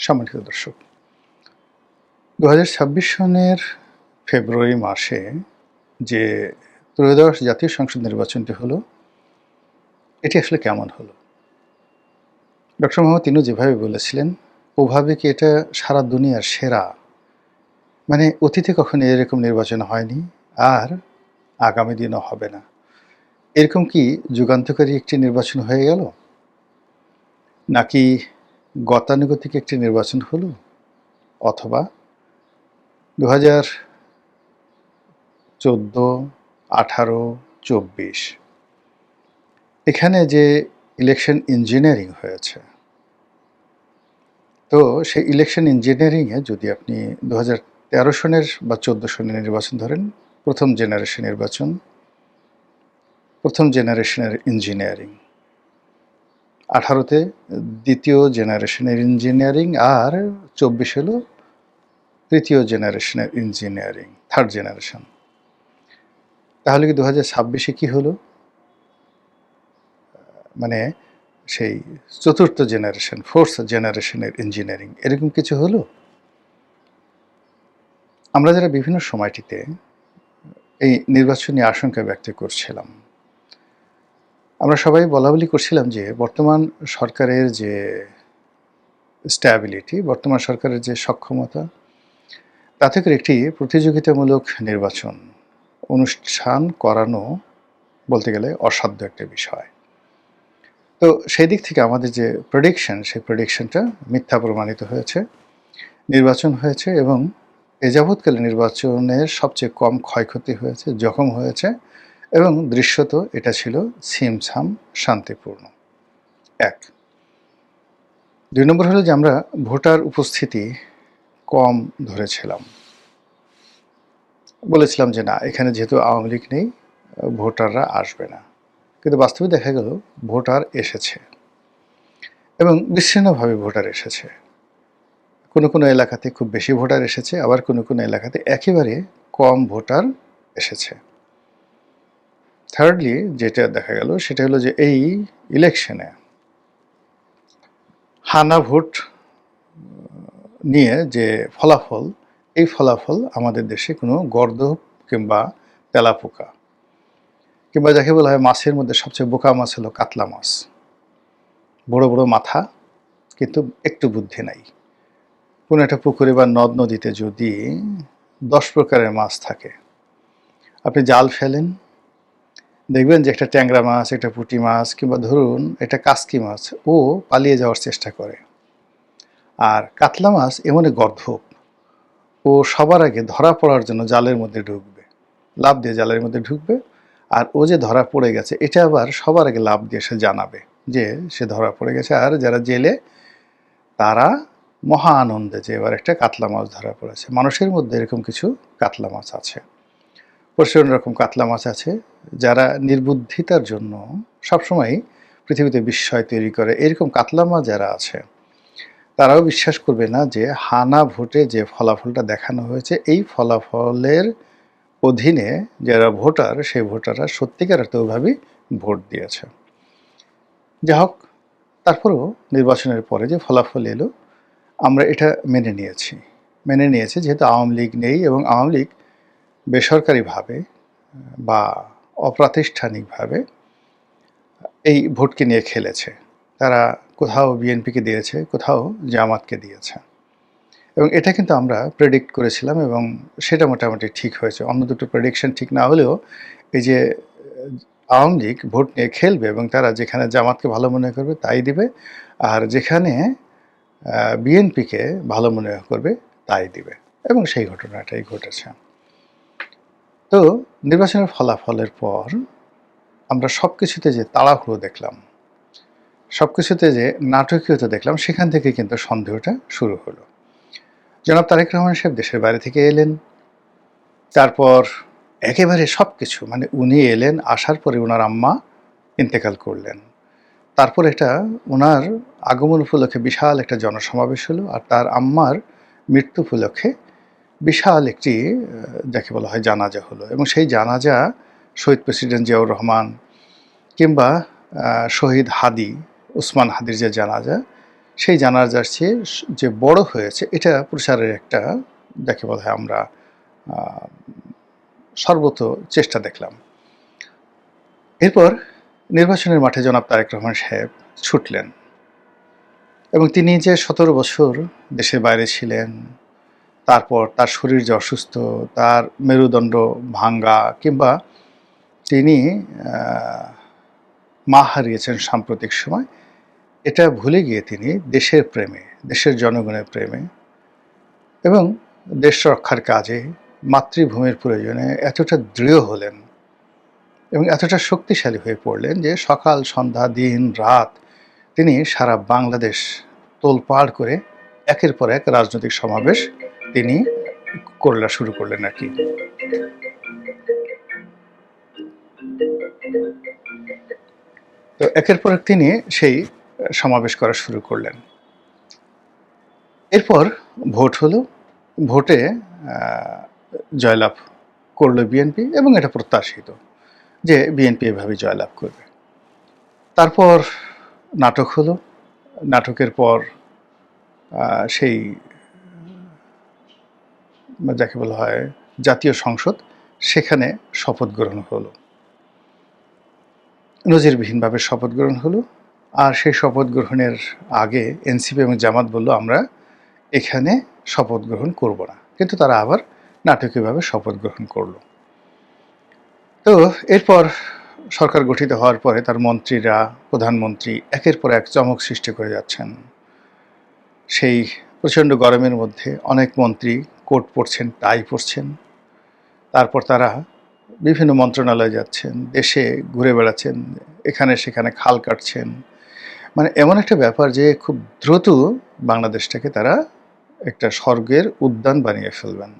সম্মানিত দর্শক, ২০২৬ সনের ফেব্রুয়ারি মাসে যে ত্রয়োদশ জাতীয় সংসদ নির্বাচনটি হলো, এটি আসলে কেমন হলো? ডক্টর মোহাম্মদ ইউনূস যেভাবে বলেছিলেন, ওভাবে কি এটা সারা দুনিয়ার সেরা? মানে অতীতে কখনো এরকম নির্বাচন হয়নি, আর আগামী দিনও হবে না। এরকম কি যুগান্তকারী একটি নির্বাচন হয়ে গেল? নাকি গতানুগতিক একটি নির্বাচন হলো? অথবা ২০১৪, ১৮, ২৪ এখানে যে ইলেকশন ইঞ্জিনিয়ারিং হয়েছে, তো সেই ইলেকশন ইঞ্জিনিয়ারিংয়ে যদি আপনি ২০১৩ সনের বা ১৪ সনের নির্বাচন ধরেন, প্রথম জেনারেশনের ইঞ্জিনিয়ারিং, ১৮তে দ্বিতীয় জেনারেশনের ইঞ্জিনিয়ারিং, আর ২৪ হলো তৃতীয় জেনারেশনের ইঞ্জিনিয়ারিং, থার্ড জেনারেশন। তাহলে কি ২০২৬-এ কী হলো? মানে সেই চতুর্থ জেনারেশন, ফোর্থ জেনারেশনের ইঞ্জিনিয়ারিং, এরকম কিছু হলো? আমরা যারা বিভিন্ন সময়টিতে এই নির্বাচনী আশঙ্কা ব্যক্ত করছিলাম, আমরা সবাই বলাবলি করছিলাম যে বর্তমান সরকারের যে স্ট্যাবিলিটি, বর্তমান সরকারের যে সক্ষমতা, তাতে করে একটি প্রতিযোগিতামূলক নির্বাচন অনুষ্ঠান করানো বলতে গেলে অসাধ্য একটা বিষয়। তো সেই দিক থেকে আমাদের যে প্রেডিকশন, সেই প্রেডিকশনটা মিথ্যা প্রমাণিত হয়েছে। নির্বাচন হয়েছে এবং এ যাবৎকালে নির্বাচনের সবচেয়ে কম ক্ষয়ক্ষতি হয়েছে, জখম হয়েছে, এবং দৃশ্যত এটা ছিল ছিমছাম শান্তিপূর্ণ। ১। ২ নম্বর হলো যে আমরা ভোটার উপস্থিতি কম ধরেছিলাম। বলেছিলাম যে না, এখানে যেহেতু আওয়ামী লীগ নেই, ভোটাররা আসবে না। কিন্তু বাস্তবে দেখা গেল ভোটার এসেছে, এবং বিচ্ছিন্নভাবে ভোটার এসেছে। কোনো কোনো এলাকাতে খুব বেশি ভোটার এসেছে, আবার কোনো কোনো এলাকাতে একেবারে কম ভোটার এসেছে। থার্ডলি যেটা দেখা গেল সেটা হলো যে এই ইলেকশনে হানা ভোট নিয়ে যে ফলাফল, এই ফলাফল আমাদের দেশে কোনো গর্দভ কিংবা তেলাপোকা, কিংবা যাকে বলা হয় মাছের মধ্যে সবচেয়ে বোকা মাছ হলো কাতলা মাছ। বড় বড় মাথা, কিন্তু একটু বুদ্ধি নাই। কোনো একটা পুকুরে বা নদ নদীতে যদি 10 প্রকারের মাছ থাকে, আপনি জাল ফেলেন, দেখবেন যে একটা ট্যাংরা মাছ, একটা পুঁটি মাছ, কিংবা ধরুন একটা কাসকি মাছ, ও পালিয়ে যাওয়ার চেষ্টা করে। আর কাতলা মাছ এমন গর্দভ, ও সবার আগে ধরা পড়ার জন্য জালের মধ্যে ঢুকবে, লাফ দিয়ে জালের মধ্যে ঢুকবে। আর ও যে ধরা পড়ে গেছে, এটা আবার সবার আগে লাফ দিয়ে সে জানাবে যে সে ধরা পড়ে গেছে। আর যারা জেলে, তারা মহা আনন্দে যে এবার একটা কাতলা মাছ ধরা পড়েছে। মানুষের মধ্যে এরকম কিছু কাতলা মাছ আছে, প্রচুর রকম কাতলা মাছ আছে, যারা নির্বুদ্ধিতার জন্য সবসময় পৃথিবীতে বিস্ময় তৈরি করে। এরকম কাতলা মাছ যারা আছে, তারাও বিশ্বাস করবে না যে হানা ভোটে যে ফলাফলটা দেখানো হয়েছে, এই ফলাফলের অধীনে যারা ভোটার, সেই ভোটাররা সত্যিকার অর্থভাবেই ভোট দিয়েছে। যা হোক, তারপরেও নির্বাচনের পরে যে ফলাফল এলো, আমরা এটা মেনে নিয়েছি যেহেতু আওয়ামী লীগ নেই, এবং আওয়ামী লীগ বেসরকারিভাবে বা অপ্রাতিষ্ঠানিকভাবে এই ভোটকে নিয়ে খেলেছে। তারা কোথাও বিএনপিকে দিয়েছে, কোথাও জামাতকে দিয়েছে, এবং এটা কিন্তু আমরা প্রেডিক্ট করেছিলাম, এবং সেটা মোটামুটি ঠিক হয়েছে। অন্য দুটো প্রেডিকশন ঠিক না হলেও এই যে আওয়ামী লীগ ভোট নিয়ে খেলবে, এবং তারা যেখানে জামাতকে ভালো মনে করবে তাই দিবে, আর যেখানে বিএনপিকে ভালো মনে করবে তাই দিবে, এবং সেই ঘটনাটাই ঘটেছে। তো নির্বাচনের ফলাফলের পর আমরা সব কিছুতে যে তাড়াহুড়ো দেখলাম, সব কিছুতে যে নাটকীয়তা দেখলাম, সেখান থেকে কিন্তু সন্দেহটা শুরু হলো। জনাব তারেক রহমান সাহেব দেশের বাইরে থেকে এলেন, তারপর একেবারে সব কিছু, মানে উনি এলেন, আসার পরে ওনার আম্মা ইন্তেকাল করলেন। তারপর একটা ওনার আগমন উপলক্ষে বিশাল একটা জনসমাবেশ হলো, আর তার আম্মার মৃত্যু উপলক্ষে বিশাল একটি যাকে বলা হয় জানাজা হলো, এবং সেই জানাজা শহীদ প্রেসিডেন্ট জিয়াউর রহমান কিংবা শহীদ হাদি, উসমান হাদির যে জানাজা, সেই জানাজার চেয়ে যে বড় হয়েছে এটা প্রচারের একটা যাকে বলা হয় আমরা সর্বত চেষ্টা দেখলাম। এরপর নির্বাচনের মাঠে জনাব তারেক রহমান সাহেব ছুটলেন এবং তিনি যে ১৭ বছর দেশের বাইরে ছিলেন, তারপর তার শরীর যে অসুস্থ, তার মেরুদণ্ড ভাঙ্গা কিংবা তিনি মা হারিয়েছেন সাম্প্রতিক সময়, এটা ভুলে গিয়ে তিনি দেশের প্রেমে, দেশের জনগণের প্রেমে এবং দেশ রক্ষার কাজে মাতৃভূমির প্রয়োজনে এতটা দৃঢ় হলেন এবং এতটা শক্তিশালী হয়ে পড়লেন যে সকাল সন্ধ্যা দিন রাত তিনি সারা বাংলাদেশ তোলপাড় করে একের পর এক রাজনৈতিক সমাবেশ তিনি শুরু করলেন আর কি। তো একের পর এক তিনি সেই সমাবেশ করা শুরু করলেন। এরপর ভোট হলো, ভোটে জয়লাভ করলো বিএনপি এবং এটা প্রত্যাশিত যে বিএনপি এভাবে জয়লাভ করবে। তারপর নাটক হলো, নাটকের পর সেই যাকে বলা হয় জাতীয় সংসদ, সেখানে শপথ গ্রহণ হলো, নজিরবিহীনভাবে শপথ গ্রহণ হলো। আর সেই শপথ গ্রহণের আগে এনসিপি এবং জামাত বলল আমরা এখানে শপথ গ্রহণ করব না, কিন্তু তারা আবার নাটকীয়ভাবে শপথ গ্রহণ করলো। তো এরপর সরকার গঠিত হওয়ার পরে তার মন্ত্রীরা, প্রধানমন্ত্রী একের পর এক চমক সৃষ্টি করে যাচ্ছেন। সেই প্রচণ্ড গরমের মধ্যে অনেক মন্ত্রী কোট পরছেন, টাই পরছেন, তারপর তারা বিভিন্ন মন্ত্রণালয়ে যাচ্ছেন, দেশে ঘুরে বেড়াচ্ছেন, এখানে সেখানে খাল কাটছেন। মানে এমন একটা ব্যাপার যে খুব দ্রুত বাংলাদেশটাকে তারা একটা স্বর্গের উদ্যান বানিয়ে ফেলবেন।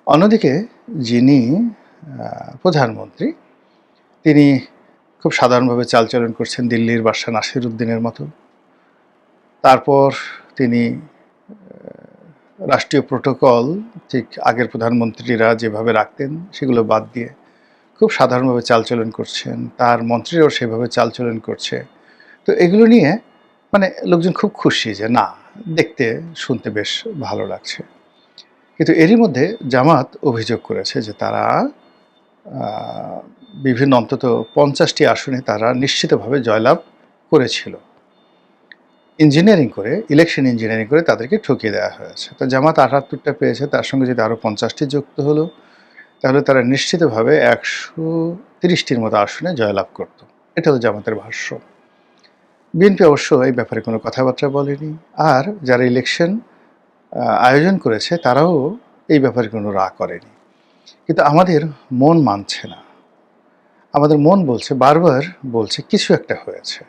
অন্যদিকে যিনি প্রধানমন্ত্রী, তিনি খুব সাধারণভাবে চালচলন করছেন দিল্লির বাদশা নাসিরুদ্দিনের মতো। তারপর তিনি রাষ্ট্রীয় প্রোটোকল ঠিক আগের প্রধানমন্ত্রীরা যেভাবে রাখতেন সেগুলো বাদ দিয়ে খুব সাধারণভাবে চালচলন করছেন, তার মন্ত্রীরাও সেভাবে চালচলন করছে। তো এগুলো নিয়ে মানে লোকজন খুব খুশি যে না, দেখতে শুনতে বেশ ভালো লাগছে। কিন্তু এরই মধ্যে জামাত অভিযোগ করেছে যে তারা বিভিন্ন অন্তত 50টি আসনে তারা নিশ্চিতভাবে জয়লাভ করেছিল। ইঞ্জিনিয়ারিং করে, ইলেকশন ইঞ্জিনিয়ারিং করে তাদেরকে ঠকিয়ে দেওয়া হয়েছে। তো জামাত 78টা পেয়েছে, তার সঙ্গে যদি আরও 50টি যুক্ত হলো তাহলে তারা নিশ্চিতভাবে 130টির মতো আসনে জয়লাভ করত। এটা হলো জামাতের ভাষ্য। বিএনপি অবশ্য এই ব্যাপারে কোনো কথাবার্তা বলেনি, আর যারা ইলেকশন আয়োজন করেছে তারাও এই ব্যাপারে কোনো রাগ করেনি। কিন্তু আমাদের মন মানছে না, আমাদের মন বলছে, বারবার বলছে কিছু একটা হয়েছে।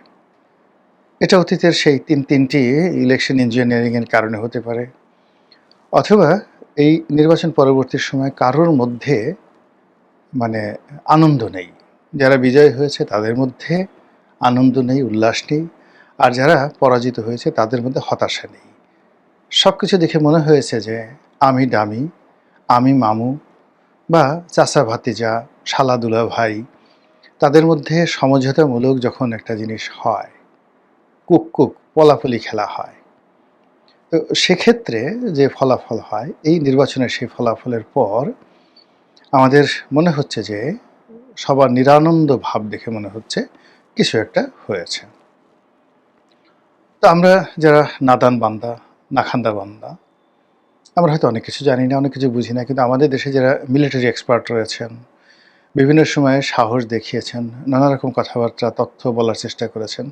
এটা অতীতের সেই তিনটি ইলেকশন ইঞ্জিনিয়ারিংয়ের কারণে হতে পারে, অথবা এই নির্বাচন পরবর্তী সময় কারোর মধ্যে মানে আনন্দ নেই। যারা বিজয় হয়েছে তাদের মধ্যে আনন্দ নেই, উল্লাস নেই, আর যারা পরাজিত হয়েছে তাদের মধ্যে হতাশা নেই। সব কিছু দেখে মনে হয়েছে যে আমি ডামি, আমি মামু বা চাচা ভাতিজা, শালা দুলা ভাই, তাদের মধ্যে সমঝোতামূলক যখন একটা জিনিস হয়, কুক পলাপলি খেলা হয়, তো সেক্ষেত্রে যে ফলাফল হয়, এই নির্বাচনের সেই ফলাফলের পর আমাদের মনে হচ্ছে যে সবার নিরানন্দ ভাব দেখে মনে হচ্ছে কিছু একটা হয়েছে। তো আমরা যারা নাদান বান্দা, নাখান্দা বান্দা, আমরা হয়তো অনেক কিছু জানি না, অনেক কিছু বুঝি না, কিন্তু আমাদের দেশে যারা মিলিটারি এক্সপার্ট রয়েছেন, বিভিন্ন সময়ে সাহস দেখিয়েছেন, নানা রকম কথাবার্তা তথ্য বলার চেষ্টা করেছেন,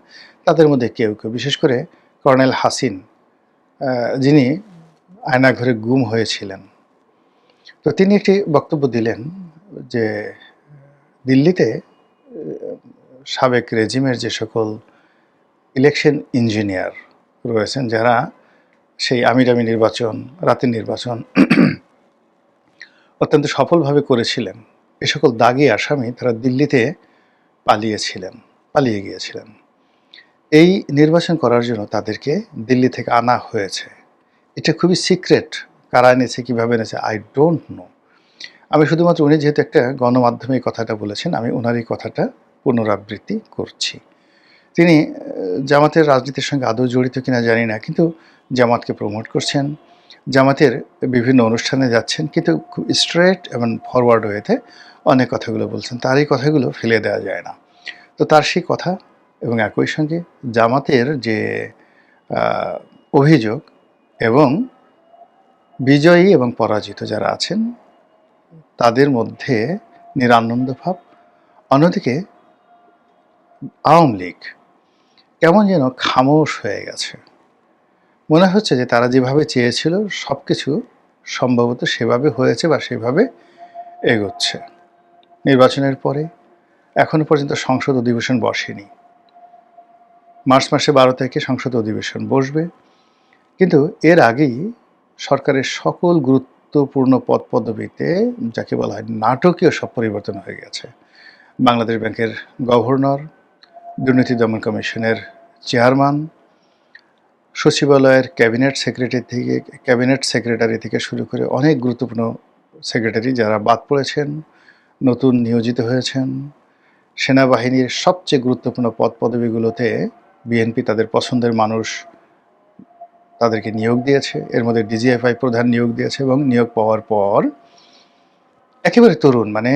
তাদের মধ্যে কেউ বিশেষ করে কর্নেল হাসিন, যিনি আয়নাঘরে গুম হয়েছিলেন, তো তিনি একটি বক্তব্য দিলেন যে দিল্লিতে সাবেক রেজিমের যে সকল ইলেকশন ইঞ্জিনিয়ার রয়েছেন, যারা সেই আমিরামি নির্বাচন, রাতের নির্বাচন অত্যন্ত সফলভাবে করেছিলেন, এ সকল দাগি আসামি তারা দিল্লিতে পালিয়ে গিয়েছিলেন। এই নির্বাচন করার জন্য তাদেরকে দিল্লি থেকে আনা হয়েছে। এটা খুবই সিক্রেট, কারা এনেছে, কীভাবে এনেছে, আই ডোন্ট নো। আমি শুধুমাত্র উনি যেহেতু একটা গণমাধ্যমে এই কথাটা বলেছেন, আমি ওনার এই কথাটা পুনরাবৃত্তি করছি। তিনি জামাতের রাজনীতির সঙ্গে আদৌ জড়িত কিনা জানি না, কিন্তু জামাতকে প্রমোট করছেন, জামাতের বিভিন্ন অনুষ্ঠানে যাচ্ছেন, কিন্তু খুব স্ট্রেট এবং ফরওয়ার্ড ওয়েতে অনেক কথাগুলো বলছেন। তার এই কথাগুলো ফেলে দেওয়া যায় না। তো তার সেই কথা এবং একই সঙ্গে জামাতের যে অভিযোগ এবং বিজয়ী এবং পরাজিত যারা আছেন তাদের মধ্যে নিরানন্দ ভাব। অন্যদিকে আওয়ামী লীগ কেমন যেন খামোশ হয়ে গেছে। মনে হচ্ছে যে তারা যেভাবে চেয়েছিল সব কিছু সম্ভবত সেভাবে হয়েছে বা সেভাবে এগোচ্ছে। নির্বাচনের পরে এখনো পর্যন্ত সংসদ অধিবেশন বসেনি। মার্চ মাসে 12 তারিখে সংসদ অধিবেশন বসবে, কিন্তু এর আগেই সরকারের সকল গুরুত্বপূর্ণ পদ পদবিতে যাকে বলা হয় নাটকীয় সব পরিবর্তন হয়ে গেছে। বাংলাদেশ ব্যাংকের গভর্নর, দুর্নীতি দমন কমিশনের চেয়ারম্যান, সচিবালয়ের ক্যাবিনেট সেক্রেটারি থেকে শুরু করে অনেক গুরুত্বপূর্ণ সেক্রেটারি যারা বাদ পড়েছেন, নতুন নিয়োজিত হয়েছেন। সেনাবাহিনীর সবচেয়ে গুরুত্বপূর্ণ পদ পদবিগুলোতে বিএনপি তাদের পছন্দের মানুষ তাদেরকে নিয়োগ দিয়েছে। এর মধ্যে ডিজিএফআই প্রধান নিয়োগ দিয়েছে এবং নিয়োগ পাওয়ার পর একেবারে তরুণ, মানে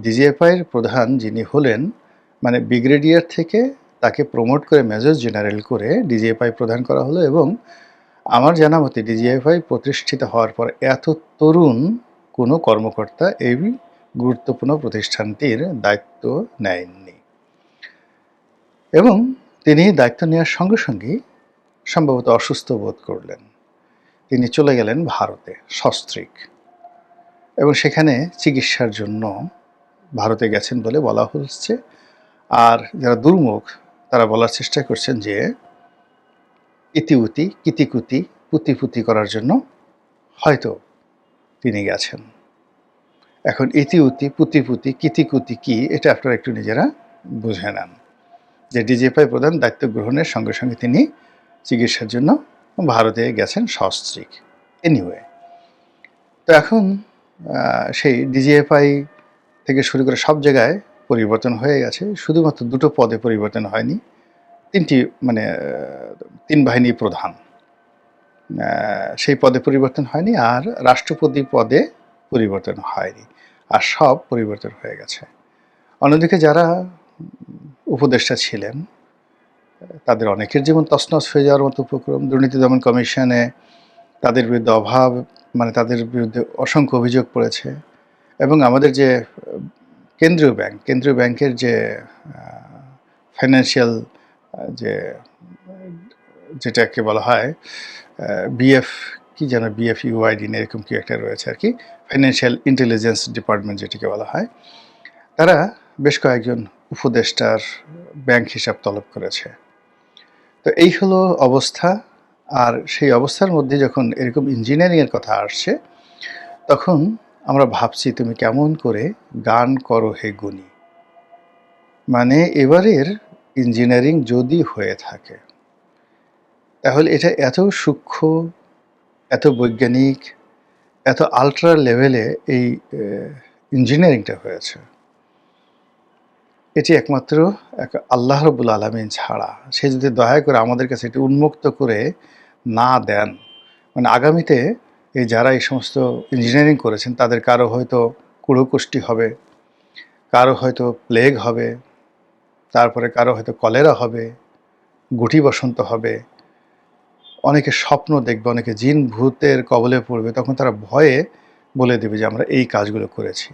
ডিজিএফআইয়ের প্রধান যিনি হলেন, মানে ব্রিগেডিয়ার থেকে তাকে প্রমোট করে মেজর জেনারেল করে ডিজিএফআই প্রধান করা হলো। এবং আমার জানা মতে ডিজিএফআই প্রতিষ্ঠিত হওয়ার পর এত তরুণ কোনো কর্মকর্তা এই গুরুত্বপূর্ণ প্রতিষ্ঠানটির দায়িত্ব নেননি। এবং তিনি দায়িত্ব নেওয়ার সঙ্গে সঙ্গেই সম্ভবত অসুস্থ বোধ করলেন। তিনি চলে গেলেন ভারতে সস্ত্রীক, এবং সেখানে চিকিৎসার জন্য ভারতে গেছেন বলে বলা হচ্ছে। আর যারা দুর্মুখ তারা বলার চেষ্টা করছেন যে ইতিউতি কিতিকুতি পুতি করার জন্য হয়তো তিনি গেছেন। এখন ইতিউতি পুতি কিতিকুতি কি, এটা আপনারা একটু নিজেরা বুঝে নেন। যে ডিজিএফআই প্রধান দায়িত্ব গ্রহণের সঙ্গে সঙ্গে তিনি চিকিৎসার জন্য ভারতে গেছেন সস্ত্রীক। এনিওয়ে, তো এখন সেই ডিজিএফআই থেকে শুরু করে সব জায়গায় পরিবর্তন হয়ে গেছে, শুধুমাত্র দুটো পদে পরিবর্তন হয়নি। তিন বাহিনী প্রধান সেই পদে পরিবর্তন হয়নি, আর রাষ্ট্রপতি পদে পরিবর্তন হয়নি, আর সব পরিবর্তন হয়ে গেছে। অন্যদিকে যারা উপদেষ্টা ছিলেন তাদের অনেকের জীবন তছনছ হয়ে যাওয়ার মতো উপক্রম। দুর্নীতি দমন কমিশনে তাদের বিরুদ্ধে তাদের বিরুদ্ধে অসংখ্য অভিযোগ পড়েছে। এবং আমাদের যে কেন্দ্রীয় ব্যাংকের যে ফাইন্যান্সিয়াল যেটাকে বলা হয় বিএফ ইউআইডি এরকম কি একটা রয়েছে আর কি, ফাইন্যান্সিয়াল ইন্টেলিজেন্স ডিপার্টমেন্ট যেটিকে বলা হয়, তারা বেশ কয়েকজন উপদেষ্টার ব্যাংক হিসাব তলব করেছে। তো এই হলো অবস্থা। আর সেই অবস্থার মধ্যে যখন এরকম ইঞ্জিনিয়ারিংয়ের কথা আসছে, তখন আমরা ভাবছি তুমি কেমন করে গান করো হে গুণী। মানে এবারের ইঞ্জিনিয়ারিং যদি হয়ে থাকে তাহলে এটা এত সূক্ষ্ম, এত বৈজ্ঞানিক, এত আলট্রা লেভেলে এই ইঞ্জিনিয়ারিংটা হয়েছে, এটি একমাত্র আল্লাহ রাব্বুল আলামিন ছাড়া। সে যদি দয়া করে আমাদের কাছে এটি উন্মুক্ত করে না দেন, মানে আগামীতে যারা এই সমস্ত ইঞ্জিনিয়ারিং করেছেন তাদের কারো হয়তো কুড়োকুষ্টি হবে, কারো হয়তো প্লেগ হবে, তারপরে কারো হয়তো কলেরা হবে, গুটি বসন্ত হবে, অনেকে স্বপ্ন দেখবে, অনেকে জিন ভূতের কবলে পড়বে। তখন তারা ভয়ে বলে দেবে যে আমরা এই কাজগুলো করেছি,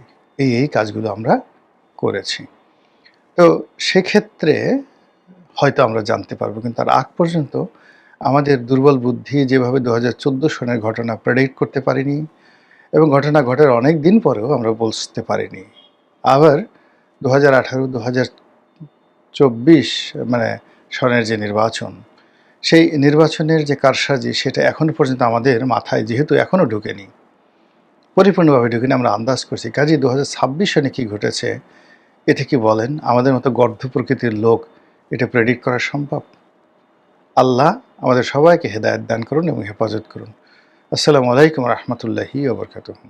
এই কাজগুলো আমরা করেছি। তো সেক্ষেত্রে হয়তো আমরা জানতে পারবো, কিন্তু তার আগ পর্যন্ত আমাদের দুর্বল বুদ্ধি যেভাবে 2014 সনের ঘটনা প্রেডিক্ট করতে পারিনি, এবং ঘটনা ঘটার অনেক দিন পরেও আমরা বুঝতে পারিনি। আবার 2018, 2024 সনের যে নির্বাচন, সেই নির্বাচনের যে কারসাজি সেটা এখনও পর্যন্ত আমাদের মাথায় যেহেতু এখনও ঢুকেনি, পরিপূর্ণভাবে ঢুকেনি, আমরা আন্দাজ করছি। কাজেই 2026 সনে কী ঘটেছে এটা কি বলেন আমাদের মতো গর্ধ প্রকৃতির লোক এটা প্রেডিক্ট করা সম্ভব? আল্লাহ আমাদের সবাইকে হেদায়েত দান করুন এবং হেফাজত করুন। আসসালামু আলাইকুম রহমতুল্লাহি ওয়া বারাকাতুহু।